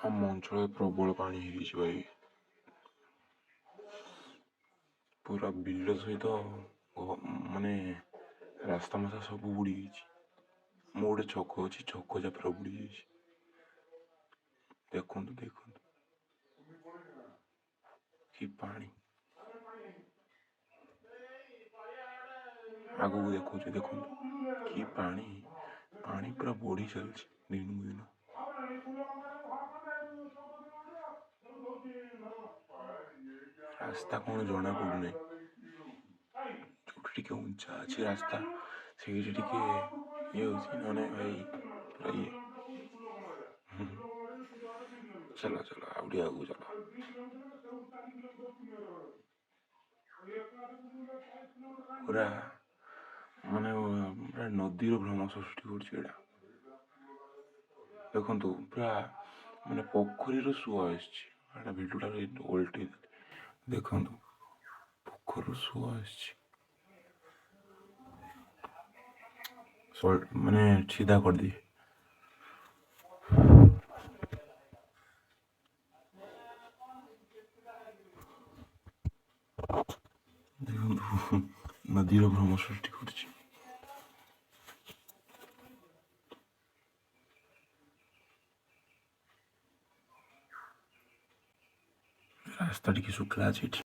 ଆମ ଅଞ୍ଚଳରେ ପ୍ରବଳ ପାଣି ହେଇଯାଇଛି ଭାଇ। ପୁରା ବିଲ ସହିତ ମାନେ ରାସ୍ତା ମାସ୍ତା ସବୁ ବୁଡ଼ି ଯାଇଛି। ମୁଁ ଗୋଟେ ଛକ ଅଛି, ଛକ ଯା ପୁରା ବୁଡ଼ି ଯାଇଛି। ଦେଖନ୍ତୁ କି ପାଣି। ଆଗକୁ ଦେଖନ୍ତୁ କି ପାଣି। ପାଣି ପୁରା ବଢ଼ି ଚାଲିଛି ଦିନକୁ ଦିନ। ରାସ୍ତା କ'ଣ ଜଣା ପଡ଼ୁନାହିଁ। ଯୋଉଠି ଟିକେ ଉଞ୍ଚା ଅଛି ରାସ୍ତା ସେଇଠି ଟିକେ ଇଏ ହେଉଛି, ନହେଲେ ଭାଇ ପୁରା ଇଏ। ଚାଲ ଆଉ ଟିକେ ଆଗକୁ ଚାଲ। ପୁରା ମାନେ ପୁରା ନଦୀର ଭ୍ରମ ସୃଷ୍ଟି କରୁଛି ଏଇଟା। ଦେଖନ୍ତୁ ପୁରା ମାନେ ପୋଖରୀରୁ ସୁଅ ଆସିଛି। ଏଇଟା ଭିଡ଼ିଓଟା ଓଲଟେଇ ଦେଖନ୍ତୁ, ପୋଖରୀରୁ ସୁଅ ଆସିଛି। ମାନେ ସିଧା କରିଦିଏ। ଦେଖନ୍ତୁ ନଦୀର ଭ୍ରମ ସୃଷ୍ଟି କରୁଛି। ରାସ୍ତା ଟିକେ ଶୁଖିଲା ଅଛି ଏଠି।